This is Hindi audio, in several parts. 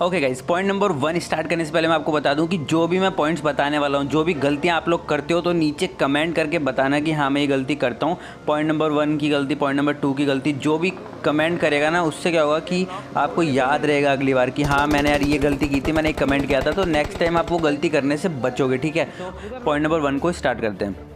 Okay guys, point number 1 start करने से पहले मैं आपको बता दूं कि जो भी मैं पॉइंट्स बताने वाला हूं, जो भी गलतियां आप लोग करते हो तो नीचे कमेंट करके बताना कि हाँ मैं ये गलती करता हूं। पॉइंट नंबर 1 की गलती, पॉइंट नंबर 2 की गलती, जो भी कमेंट करेगा ना उससे क्या होगा कि आपको याद रहेगा अगली बार कि हाँ मैंने यार ये गलती की थी, मैंने एक कमेंट किया था, तो नेक्स्ट टाइम आप वो गलती करने से बचोगे। ठीक है, पॉइंट नंबर 1 को स्टार्ट करते हैं।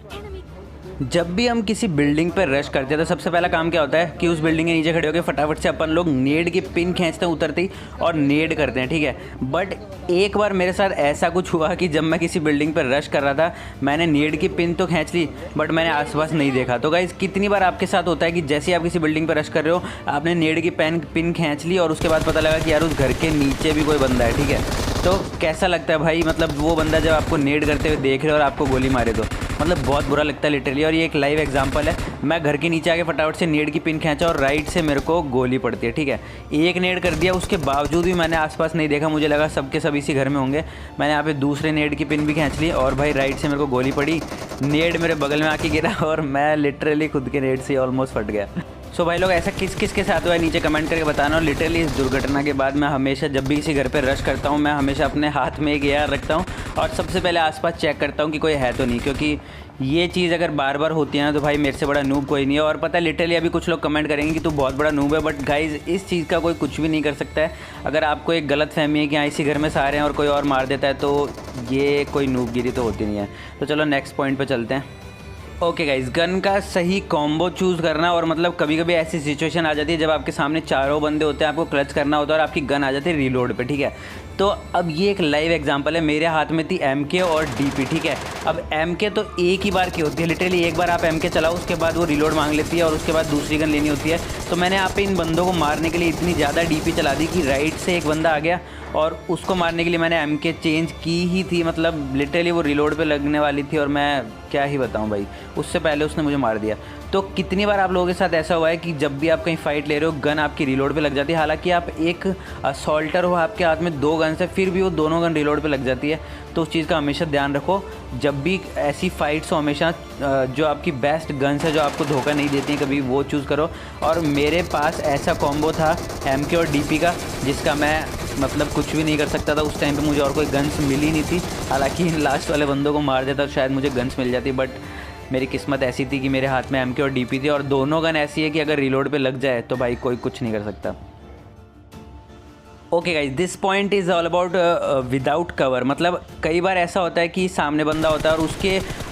जब भी हम किसी बिल्डिंग पर रश करते हैं तो सबसे पहला काम क्या होता है कि उस बिल्डिंग के नीचे खड़े होकर फटाफट से अपन लोग नेड की पिन खींचते हैं उतरते ही और नेड करते हैं। ठीक है, बट एक बार मेरे साथ ऐसा कुछ हुआ कि जब मैं किसी बिल्डिंग पर रश कर रहा था, मैंने नेड की पिन तो खींच ली बट मैंने आसपास नहीं देखा। तो गाइस, कितनी बार आपके साथ होता है कि जैसे ही आप किसी बिल्डिंग पर रश कर रहे हो, आपने नेड की पिन खींच ली और उसके बाद पता लगा कि यार उस घर के नीचे भी कोई बंदा है। ठीक है, तो कैसा लगता है भाई, मतलब वो बंदा जब आपको नेड करते हुए देख रहे हो और आपको गोली मारे तो मतलब बहुत बुरा लगता है लिटरली। और ये एक लाइव एग्जांपल है, मैं घर के नीचे आके फटाफट से नेड की पिन खींचा और राइट से मेरे को गोली पड़ती है। ठीक है, एक नेड कर दिया, उसके बावजूद भी मैंने आसपास नहीं देखा, मुझे लगा सबके सब इसी घर में होंगे। मैंने यहाँ पे दूसरे नेड की पिन भी खींच ली और भाई राइट से मेरे को गोली पड़ी, नेड मेरे बगल में आके गिरा और मैं लिटरली खुद के नेड से ऑलमोस्ट फट गया। सो भाई लोग, ऐसा किस किस के साथ हुआ है नीचे कमेंट करके बताना। और लिटरली इस दुर्घटना के बाद मैं हमेशा जब भी किसी घर पे रश करता हूँ, मैं हमेशा अपने हाथ में एक एआर रखता हूँ और सबसे पहले आसपास चेक करता हूँ कि कोई है तो नहीं, क्योंकि ये चीज़ अगर बार बार होती है ना तो भाई मेरे से बड़ा नूब कोई नहीं है। और पता है लिटरली अभी कुछ लोग कमेंट करेंगे कि तू बहुत बड़ा नूब है, बट गाइज इस चीज़ का कोई कुछ भी नहीं कर सकता है। अगर आपको एक गलत फहमी है कि हाँ इसी घर में सारे हैं और कोई और मार देता है, तो ये कोई नूबगिरी तो होती नहीं है। तो चलो नेक्स्ट पॉइंट पर चलते हैं। ओके गाइज, गन का सही कॉम्बो चूज़ करना, और मतलब कभी कभी ऐसी सिचुएशन आ जाती है जब आपके सामने चारों बंदे होते हैं, आपको क्लच करना होता है और आपकी गन आ जाती है रीलोड पे। ठीक है, तो अब ये एक लाइव एग्जांपल है, मेरे हाथ में थी MK और DP। ठीक है, अब MK तो एक ही बार की होती है, लिटरली एक बार आप MK चलाओ उसके बाद वो रीलोड मांग लेती है और उसके बाद दूसरी गन लेनी होती है। तो मैंने यहाँ पे इन बंदों को मारने के लिए इतनी ज़्यादा DP चला दी कि राइट से एक बंदा आ गया और उसको मारने के लिए मैंने MK चेंज की ही थी, मतलब लिटरली वो रीलोड पे लगने वाली थी और मैं क्या ही बताऊं भाई, उससे पहले उसने मुझे मार दिया। तो कितनी बार आप लोगों के साथ ऐसा हुआ है कि जब भी आप कहीं फाइट ले रहे हो गन आपकी रीलोड पे लग जाती है, हालांकि आप एक असॉल्टर हो, आपके हाथ में 2 गन्स है, फिर भी वो दोनों गन रीलोड पे लग जाती है। तो उस चीज़ का हमेशा ध्यान रखो, जब भी ऐसी फाइट्स हो हमेशा जो आपकी बेस्ट गन्स है जो आपको धोखा नहीं देती हैं, कभी वो चूज़ करो। और मेरे पास ऐसा कॉम्बो था MK और DP का, जिसका मैं मतलब कुछ भी नहीं कर सकता था उस टाइम पे, मुझे और कोई गन्स मिली नहीं थी। हालांकि इन लास्ट वाले बंदों को मार देता तो शायद मुझे गन्स मिल जाती, बट मेरी किस्मत ऐसी थी कि मेरे हाथ में MK और DP थी और दोनों गन ऐसी है कि अगर रीलोड पे लग जाए तो भाई कोई कुछ नहीं कर सकता। Okay guys, this point is all about without cover. मतलब कई बार ऐसा होता है कि सामने बंदा होता है और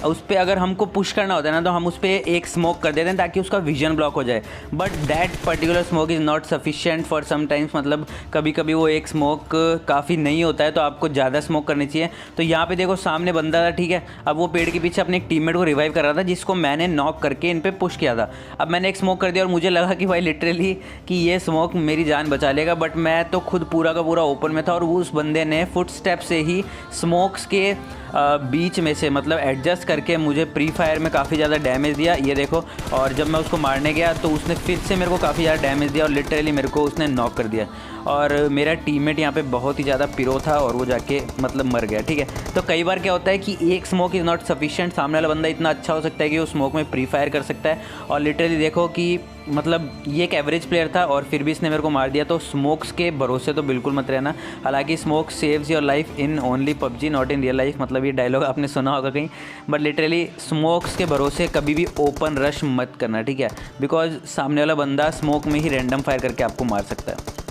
उस पर अगर हमको पुश करना होता है ना तो हम उस पर एक स्मोक कर देते हैं ताकि उसका विजन ब्लॉक हो जाए, but that particular smoke is not sufficient for some times. मतलब कभी कभी वो एक स्मोक काफ़ी नहीं होता है, तो आपको ज़्यादा स्मोक करनी चाहिए। तो यहाँ पे देखो सामने बंदा था, ठीक है, अब वो पेड़ के पीछे अपने एक टीममेट को रिवाइव कर रहा था जिसको मैंने नॉक करके इन पर पुश किया था। अब मैंने एक स्मोक कर दिया और मुझे लगा कि भाई लिटरली कि ये स्मोक मेरी जान बचा लेगा, बट मैं तो खुद पूरा का पूरा ओपन में था और उस बंदे ने फुट स्टेप से ही स्मोक्स के बीच में से मतलब एडजस्ट करके मुझे प्री फायर में काफ़ी ज़्यादा डैमेज दिया, ये देखो। और जब मैं उसको मारने गया तो उसने फिर से मेरे को काफ़ी ज़्यादा डैमेज दिया और लिटरली मेरे को उसने नॉक कर दिया। और मेरा टीममेट यहाँ पे बहुत ही ज़्यादा पिरो था और वो जाके मतलब मर गया। ठीक है, तो कई बार क्या होता है कि एक स्मोक इज़ नॉट सफिशिएंट, सामने वाला बंदा इतना अच्छा हो सकता है कि वो स्मोक में प्री फायर कर सकता है। और लिटरली देखो कि मतलब ये एक एवरेज प्लेयर था और फिर भी इसने मेरे को मार दिया। तो स्मोक्स के भरोसे तो बिल्कुल मत रहना। हालांकि smoke saves your life in only PUBG not in real life, मतलब ये डायलॉग आपने सुना होगा कहीं, बट लिटरली स्मोक्स के भरोसे कभी भी ओपन रश मत करना। ठीक है, बिकॉज सामने वाला बंदा स्मोक में ही रैंडम फायर करके आपको मार सकता है।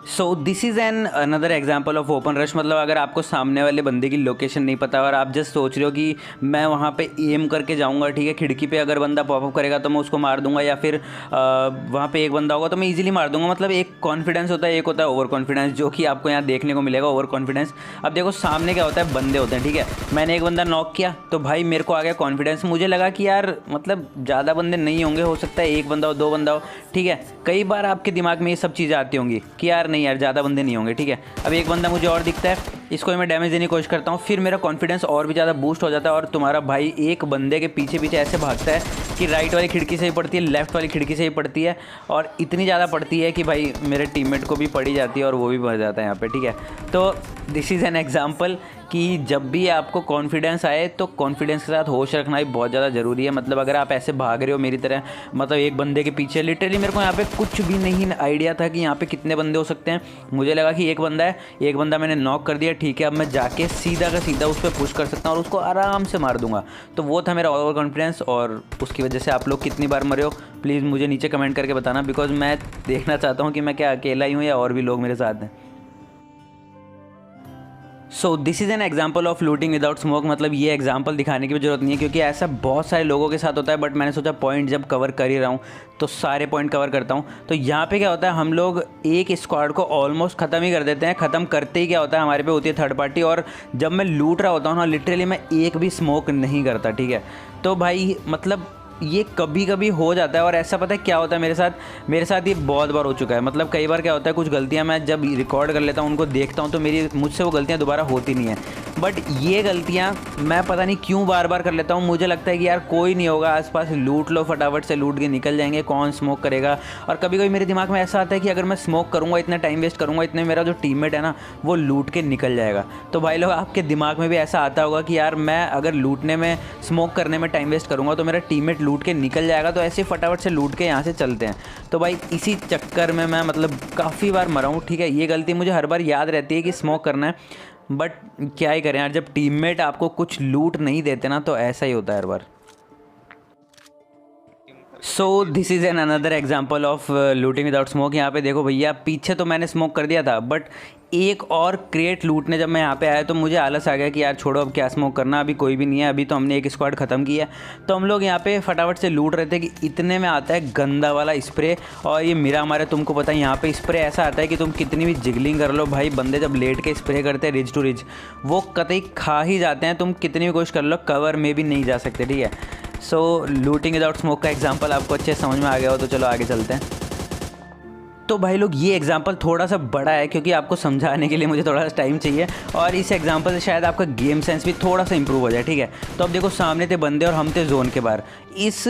सो this is an another example of open rush. मतलब अगर आपको सामने वाले बंदे की लोकेशन नहीं पता और आप जस्ट सोच रहे हो कि मैं वहाँ पे एम करके जाऊँगा, ठीक है, खिड़की पे अगर बंदा पॉपअप करेगा तो मैं उसको मार दूंगा, या फिर वहाँ पे एक बंदा होगा तो मैं इजीली मार दूंगा। मतलब एक कॉन्फिडेंस होता है, एक होता है ओवर कॉन्फिडेंस, जो कि आपको यहाँ देखने को मिलेगा, ओवर कॉन्फिडेंस। अब देखो सामने क्या होता है, बंदे होते हैं, ठीक है, मैंने एक बंदा नॉक किया तो भाई मेरे को आ गया कॉन्फिडेंस, मुझे लगा कि यार मतलब ज़्यादा बंदे नहीं होंगे, हो सकता है एक बंदा हो, 2 बंदा हो। ठीक है, कई बार आपके दिमाग में ये सब चीज़ें आती होंगी कि यार नहीं यार ज़्यादा बंदे नहीं होंगे। ठीक है, अब एक बंदा मुझे और दिखता है, इसको मैं डैमेज देने की कोशिश करता हूँ, फिर मेरा कॉन्फिडेंस और भी ज़्यादा बूस्ट हो जाता है और तुम्हारा भाई एक बंदे के पीछे पीछे ऐसे भागता है कि राइट वाली खिड़की से ही पड़ती है, लेफ़्ट वाली खिड़की से ही पड़ती है, और इतनी ज़्यादा पड़ती है कि भाई मेरे टीममेट को भी पड़ी जाती है और वो भी मर जाता है यहाँ पे, ठीक है। तो दिस इज़ एन एग्जाम्पल कि जब भी आपको कॉन्फिडेंस आए तो कॉन्फिडेंस के साथ होश रखना भी बहुत ज़्यादा ज़रूरी है। मतलब अगर आप ऐसे भाग रहे हो मेरी तरह, मतलब एक बंदे के पीछे, लिटरली मेरे को यहाँ पे कुछ भी नहीं आइडिया था कि यहाँ पे कितने बंदे हो सकते हैं। मुझे लगा कि एक बंदा है, एक बंदा मैंने नॉक कर दिया, ठीक है, अब मैं जाके सीधा का सीधा उस पर पुश कर सकता हूँ और उसको आराम से मार दूंगा। तो वो था मेरा ओवर कॉन्फिडेंस, और उसकी वजह से आप लोग कितनी बार मरे हो प्लीज़ मुझे नीचे कमेंट करके बताना, बिकॉज मैं देखना चाहता हूँ कि मैं क्या अकेला ही हूँ या और भी लोग मेरे साथ हैं। सो this is an example of looting without smoke. मतलब ये एग्जाम्पल दिखाने की भी जरूरत नहीं है क्योंकि ऐसा बहुत सारे लोगों के साथ होता है, बट मैंने सोचा पॉइंट जब कवर कर ही रहा हूँ तो सारे पॉइंट कवर करता हूँ। तो यहाँ पे क्या होता है, हम लोग एक स्क्वाड को ऑलमोस्ट ख़त्म ही कर देते हैं। ख़त्म करते ही क्या होता है, हमारे पे होती है थर्ड पार्टी, और जब मैं लूट रहा होता हूँ ना, लिटरली मैं एक भी स्मोक नहीं करता, ठीक है। तो भाई मतलब ये कभी कभी हो जाता है, और ऐसा पता है क्या होता है मेरे साथ ये बहुत बार हो चुका है। मतलब कई बार क्या होता है, कुछ गलतियां मैं जब रिकॉर्ड कर लेता हूं, उनको देखता हूं, तो मुझसे वो गलतियां दोबारा होती नहीं है। बट ये गलतियां मैं पता नहीं क्यों बार बार कर लेता हूं। मुझे लगता है कि यार कोई नहीं होगा आसपास, लूट लो फटाफट से, लूट के निकल जाएंगे, कौन स्मोक करेगा। और कभी कभी मेरे दिमाग में ऐसा आता है कि अगर मैं स्मोक करूँगा, इतना टाइम वेस्ट करूँगा, इतने मेरा जो टीममेट है ना वो लूट के निकल जाएगा। तो भाई लोग आपके दिमाग में भी ऐसा आता होगा कि यार मैं अगर लूटने में, स्मोक करने में टाइम वेस्ट करूँगा तो मेरा टीममेट लूट के निकल जाएगा, तो ऐसे फटाफट से लूट के यहाँ से चलते हैं। तो भाई इसी चक्कर में मैं मतलब काफ़ी बार मरा हूँ, ठीक है। ये गलती मुझे हर बार याद रहती है कि स्मोक करना है, बट क्या ही करें यार, जब टीममेट आपको कुछ लूट नहीं देते ना तो ऐसा ही होता है हर बार। So this is an another example of looting without smoke. यहाँ पे देखो भैया, पीछे तो मैंने स्मोक कर दिया था, बट एक और क्रिएट लूटने जब मैं यहाँ पे आया तो मुझे आलस आ गया कि यार छोड़ो, अब क्या स्मोक करना, अभी कोई भी नहीं है, अभी तो हमने एक स्क्वाड ख़त्म किया है। तो हम लोग यहाँ पे फटाफट से लूट रहे थे कि इतने में आता है गंदा वाला स्प्रे, और ये मेरा हमारे, तुमको पता है यहाँ पे स्प्रे ऐसा आता है कि तुम कितनी भी जिगलिंग कर लो भाई, बंदे जब लेट के स्प्रे करते हैं रिज टू रिज, वो कतई खा ही जाते हैं। तुम कितनी भी कोशिश कर लो, कवर में भी नहीं जा सकते, ठीक है। सो लूटिंग विदाउट स्मोक का एग्जाम्पल आपको अच्छे समझ में आ गया हो तो चलो आगे चलते हैं। तो भाई लोग ये एग्जाम्पल थोड़ा सा बड़ा है क्योंकि आपको समझाने के लिए मुझे थोड़ा सा टाइम चाहिए, और इस एग्जाम्पल से शायद आपका गेम सेंस भी थोड़ा सा इंप्रूव हो जाए, ठीक है। तो अब देखो, सामने थे बंदे और हम थे जोन के बाहर। इस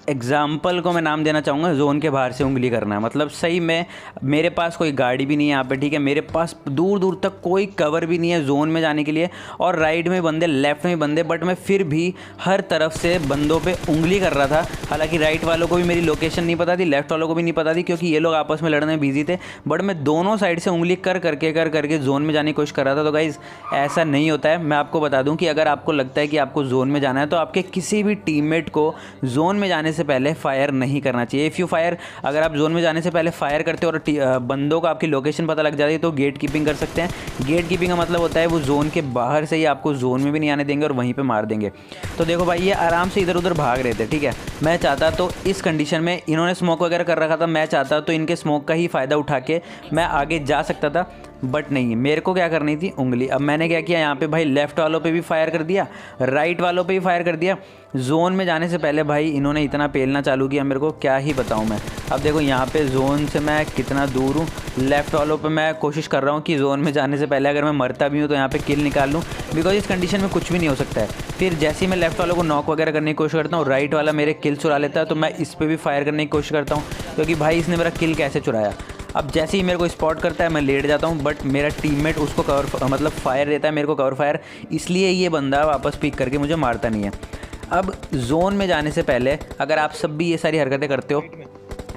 एग्जाम्पल को मैं नाम देना चाहूँगा जोन के बाहर से उंगली करना है। मतलब सही में मेरे पास कोई गाड़ी भी नहीं है यहाँ पे, ठीक है, मेरे पास दूर दूर तक कोई कवर भी नहीं है जोन में जाने के लिए, और राइट में बंदे, लेफ्ट में बंदे, बट मैं फिर भी हर तरफ से बंदों पे उंगली कर रहा था। हालांकि राइट वालों को भी मेरी लोकेशन नहीं पता थी, लेफ्ट वालों को भी नहीं पता थी, क्योंकि ये लोग आपस में लड़ने में बिजी थे, बट मैं दोनों साइड से उंगली कर करके जोन में जाने की कोशिश कर रहा था। तो गाइज़ ऐसा नहीं होता है। मैं आपको बता दूँ कि अगर आपको लगता है कि आपको जोन में जाना है तो आपके किसी भी टीममेट को जोन में जाने से पहले फायर नहीं करना चाहिए। इफ़ यू फायर, अगर आप जोन में जाने से पहले फायर करते हो और बंदों को आपकी लोकेशन पता लग जाती है तो गेट कीपिंग कर सकते हैं। गेट कीपिंग का मतलब होता है वो जोन के बाहर से ही आपको जोन में भी नहीं आने देंगे और वहीं पे मार देंगे। तो देखो भाई, ये आराम से इधर उधर भाग रहे थे, ठीक है। मैं चाहता तो इस कंडीशन में, इन्होंने स्मोक वगैरह कर रखा था, मैं चाहता तो इनके स्मोक का ही फ़ायदा उठा के मैं आगे जा सकता था, बट नहीं, मेरे को क्या करनी थी, उंगली। अब मैंने क्या किया, यहाँ पे भाई लेफ़्ट वालों पे भी फायर कर दिया, राइट वालों पे भी फायर कर दिया। जोन में जाने से पहले भाई इन्होंने इतना पेलना चालू किया, मेरे को क्या ही बताऊँ मैं। अब देखो यहाँ पे जोन से मैं कितना दूर हूँ, लेफ़्ट वालों पे मैं कोशिश कर रहा हूँ कि जोन में जाने से पहले अगर मैं मरता भी हूँ तो यहाँ पे किल निकाल लूँ, बिकॉज इस कंडीशन में कुछ भी नहीं हो सकता है। फिर जैसे ही मैं लेफ़्ट वालों को नॉक वगैरह करने की कोशिश करता हूँ, राइट वाला मेरे किल चुरा लेता है, तो मैं इस पर भी फायर करने की कोशिश करता हूँ, क्योंकि भाई इसने मेरा किल कैसे चुराया। अब जैसे ही मेरे को स्पॉट करता है मैं लेट जाता हूँ, बट मेरा टीममेट उसको कवर, मतलब फायर देता है मेरे को कवर फायर, इसलिए ये बंदा वापस पिक करके मुझे मारता नहीं है। अब जोन में जाने से पहले अगर आप सब भी ये सारी हरकतें करते हो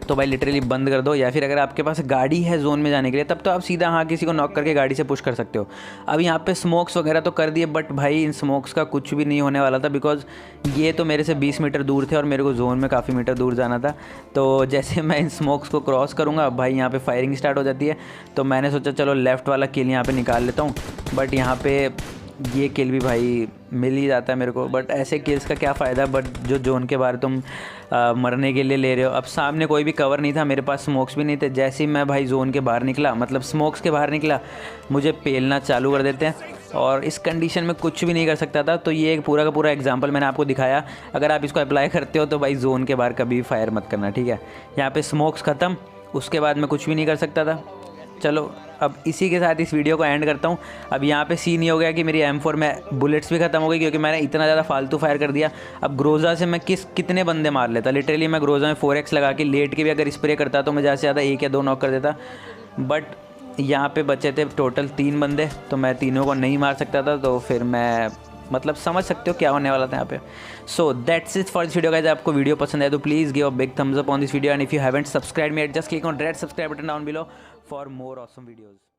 तो भाई लिटरली बंद कर दो, या फिर अगर आपके पास गाड़ी है जोन में जाने के लिए तब तो आप सीधा हाँ किसी को नॉक करके गाड़ी से पुश कर सकते हो। अब यहाँ पे स्मोक्स वगैरह तो कर दिए, बट भाई इन स्मोक्स का कुछ भी नहीं होने वाला था, बिकॉज ये तो मेरे से 20 मीटर दूर थे और मेरे को जोन में काफ़ी मीटर दूर जाना था। तो जैसे मैं इन स्मोक्स को क्रॉस करूँगा भाई यहाँ पर फायरिंग स्टार्ट हो जाती है। तो मैंने सोचा चलो लेफ़्ट वाला किल यहाँ पर निकाल लेता हूँ, बट यहाँ पर ये किल भी भाई मिल ही जाता है मेरे को। बट ऐसे किल्स का क्या फ़ायदा, बट जो जोन के बाहर तुम मरने के लिए ले रहे हो। अब सामने कोई भी कवर नहीं था, मेरे पास स्मोक्स भी नहीं थे। जैसे ही मैं भाई जोन के बाहर निकला, मतलब स्मोक्स के बाहर निकला, मुझे पेलना चालू कर देते हैं और इस कंडीशन में कुछ भी नहीं कर सकता था। तो ये एक पूरा का पूरा एग्जांपल मैंने आपको दिखाया। अगर आप इसको अप्लाई करते हो तो भाई जोन के बाहर कभी भी फायर मत करना, ठीक है। यहाँ पे स्मोक्स ख़त्म, उसके बाद मैं कुछ भी नहीं कर सकता था। चलो अब इसी के साथ इस वीडियो को एंड करता हूँ। अब यहाँ पे सीन ये हो गया कि मेरी M4 में बुलेट्स भी ख़त्म हो गई क्योंकि मैंने इतना ज़्यादा फालतू फायर कर दिया। अब ग्रोजा से मैं कितने बंदे मार लेता। लिटरली मैं ग्रोजा में 4x लगा के लेट के भी अगर स्प्रे करता तो मैं ज़्यादा से ज़्यादा 1 या 2 नॉक कर देता। बट यहाँ पे बचे थे टोटल 3 बंदे, तो मैं तीनों को नहीं मार सकता था, तो फिर मैं मतलब समझ सकते हो क्या होने वाला था यहाँ पे। So that's it for this video guys. आपको वीडियो पसंद आए तो please give a big thumbs up on this video and if you haven't subscribe me just click on red subscribe button down below for more awesome videos.